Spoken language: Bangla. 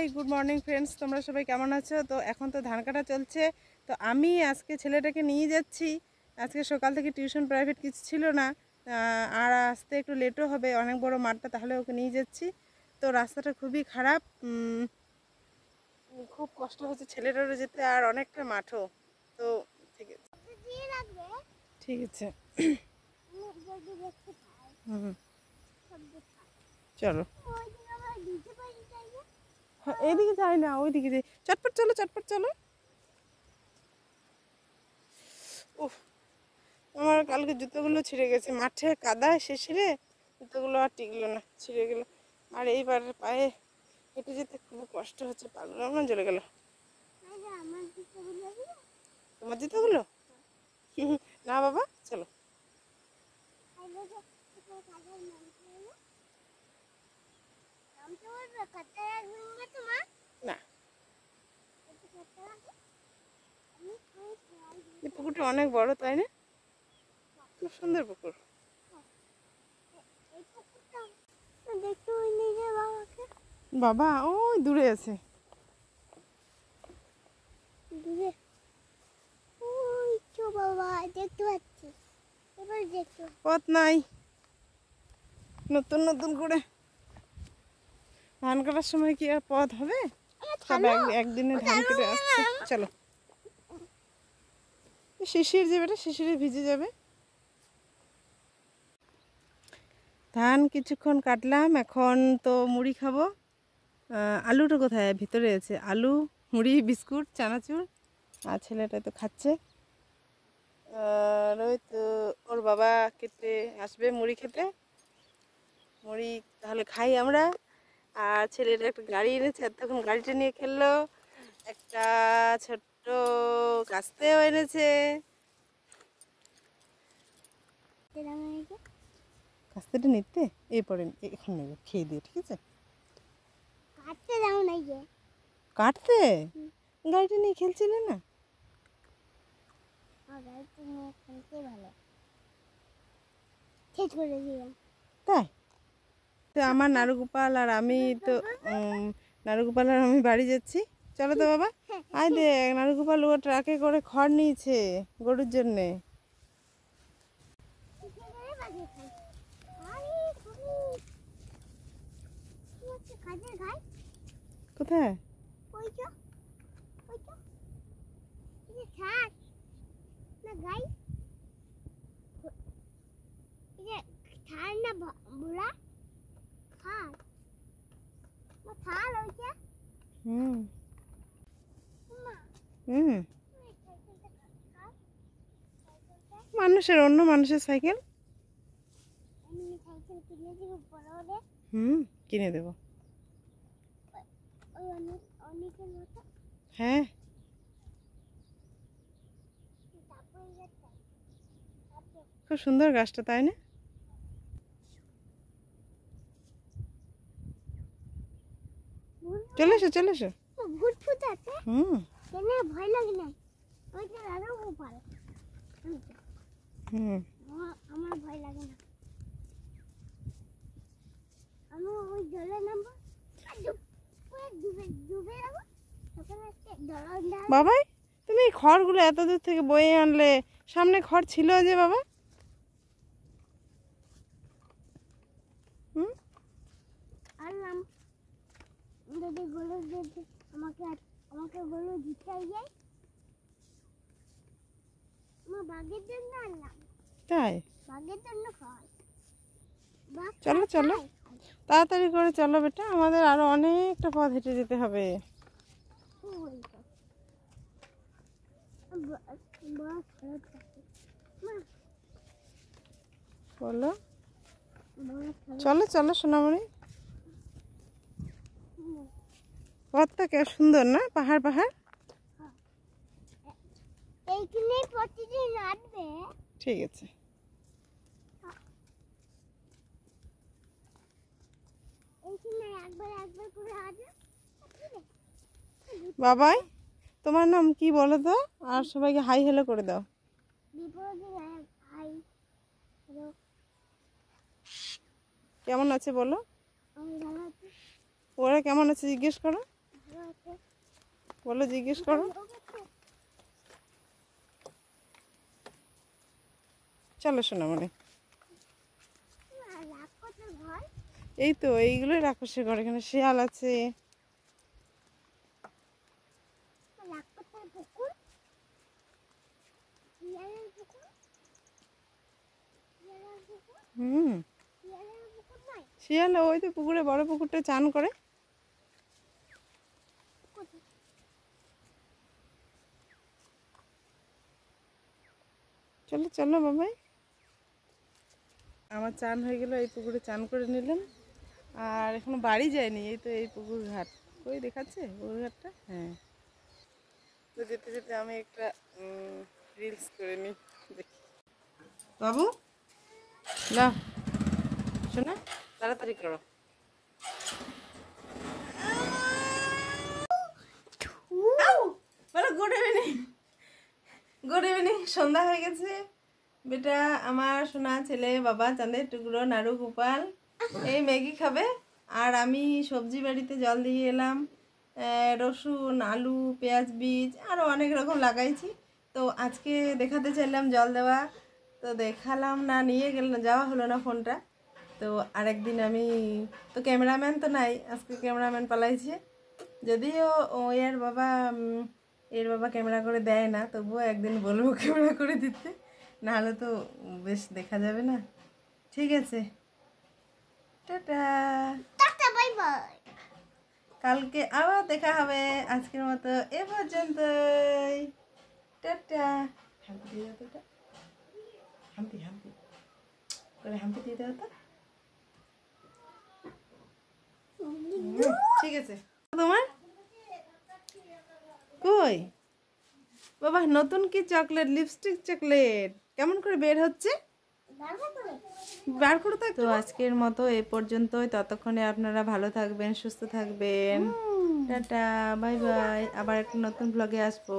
হাই গুড মর্নিং ফ্রেন্ডস, তোমরা সবাই কেমন আছো? তো এখন তো ধান কাটা চলছে। তো আমি আজকে ছেলেটাকে নিয়ে যাচ্ছি। আজকে সকাল থেকে টিউশন প্রাইভেট কিছু ছিল না, আর আসতে একটু লেটও হবে, অনেক বড় মাঠটা, তাহলে ওকে নিয়ে যাচ্ছি। তো রাস্তাটা খুবই খারাপ, খুব কষ্ট হচ্ছে ছেলেটারও যেতে, আর অনেকটা মাঠও। তো ঠিক আছে ঠিক আছে হুম চলো। হ্যাঁ, এইদিকে যাই না, ওইদিকে যাই। চটপট চলো, চটপট চলো। উফ, আমার কালকে জুতোগুলো ছিঁড়ে গেছে, মাঠে কাদায় শেষে জুতোগুলো আর টিকলো না, ছিঁড়ে গেল। আর এইবার পায়ে হেঁটে যেতে খুব কষ্ট হচ্ছে, পাগুলো আমার জ্বলে গেল। তোমার জুতোগুলো? না বাবা, চলো। না, এই পুকুরটা অনেক বড়, তাই না? খুব সুন্দর পুকুর। বাবা ওই দূরে আছে, পথ নাই, নতুন নতুন করে ধান কাটার সময় কি আর পথ হবে? সব একদিনে ধান কেটে আসছে। চলো, শিশির যে বেটা, শিশিরে ভিজে যাবে। ধান কিছুক্ষণ কাটলাম, এখন তো মুড়ি খাবো। আলুটা কোথায়? ভিতরে আছে আলু, মুড়ি, বিস্কুট, চানাচুর। আর ছেলেটা তো খাচ্ছে। আর ওই তো ওর বাবা খেতে আসবে মুড়ি খেতে, মুড়ি তাহলে খাই আমরা। আর ছেলেটা একটা গাড়ি এনেছে, তখন গাড়িটা নিয়ে খেললো। একটা ছোট্ট কাস্তেও এনেছে। কাস্তেটা নিতে এরপরে এখন নেবে, খেয়ে দিয়ে, ঠিক আছে? কাটতে গাড়িটা নিয়ে খেলছিলে না? তাই তো আমার নারুগোপাল আর আমি তো নারুগোপাল আর আমি বাড়ি যাচ্ছি। চলো তো বাবা, আয় দেখ নারুগোপাল ও ট্রাকে করে খড় নিয়েছে গরুর জন্যে। কোথায়? হুম হুম মানুষের, অন্য মানুষের সাইকেল। কিনে দেবো। হ্যাঁ, খুব সুন্দর গাছটা, তাই না? চলে এসো, চলে এসো। ভয় লাগে না, আমার ভয় লাগে না। আমি ওই জলে নামবো, ডুবে যাবো। বাবাই, তুমি এই খড়গুলো এত দূর থেকে বয়ে আনলে, সামনে খড় ছিল যে বাবা। আনলাম, যদি গরু আমাকে আমাকে গরু দিতে যায়, আমার বাঘের জন্য আনলাম। তাই? বাঘের জন্য খাওয়াই। চলো চলো, তাড়াতাড়ি করে চলো বেটা, আমাদের আরো অনেকটা পথ হেঁটে যেতে হবে। বলো, চলো চলো সোনামণি। পথটা কে সুন্দর না, পাহাড় পাহাড়। এইখানে প্রতিদিন আসবে। ঠিক আছে। বাবাই, তোমার নাম কি বলো তো, আর সবাইকে হাই হ্যালো করে দাও। কেমন আছে বলো, ওরা কেমন আছে জিজ্ঞেস করো। আছে? বলো, জিজ্ঞেস করো। চলো সোনামণি। রাক্ষসের ঘর। এই তো এইগুলোই রাক্ষসের ঘর। এখানে শিয়াল আছে। রাক্ষসের পুকুর। শিয়ালের পুকুর। শিয়ালের পুকুর। হুম, শিয়ালের পুকুর নাই। শিয়াল ওই তো পুকুরে, বড় পুকুরটা চান করে। কোথায়? চলো চলো বাবাই। আমার চান হয়ে গেল, এই পুকুরে চান করে নিলাম। আর এখনো বাড়ি যায়নি, এই তো এই পুকুর ঘাট। ওই দেখাচ্ছে পুকুর ঘাটটা? হ্যাঁ। তো যেতে যেতে আমি একটা রিলস করে নিই, দেখি। বাবু না, শোনা, তাড়াতাড়ি করো। বলো গুড ইভিনিং। Good evening. সন্ধ্যা হয়ে গেছে। বেটা আমার সোনা ছেলে বাবা চাঁদের টুকরো নাড়ু গোপাল এই ম্যাগি খাবে। আর আমি সবজি বাড়িতে জল দিয়ে এলাম। রসুন, আলু, পেঁয়াজ বীজ আরও অনেক রকম লাগাইছি। তো আজকে দেখাতে চাইলাম জল দেওয়া, তো দেখালাম না, নিয়ে গেলাম, যাওয়া হলো না ফোনটা। তো আরেকদিন আমি তো ক্যামেরাম্যান তো নাই, আজকে ক্যামেরাম্যান পালাইছে। যদিও এর বাবা ক্যামেরা করে দেয় না, তবুও একদিন বলবো ক্যামেরা করে দিতে, নাহলে তো বেশ দেখা যাবে না। ঠিক আছে, টাটা। Tata, bye bye. কালকে আবার দেখা হবে। আজকের মতো এ পর্যন্তই। টাটা। হাম্পি দিয়ে দাও তো এটা। হাম্পি হাম্পি করে হাম্পি দিয়ে দাও তো। ঠিক আছে। তোমার কই বাবা নতুন কি চকলেট, লিপস্টিক চকলেট কেমন করে বের হচ্ছে? বার করো তো। তো আজকের মতো এ পর্যন্তই। ততক্ষণে আপনারা ভালো থাকবেন, সুস্থ থাকবেন। Tata, bye bye. আবার একটা নতুন ব্লগে আসবো।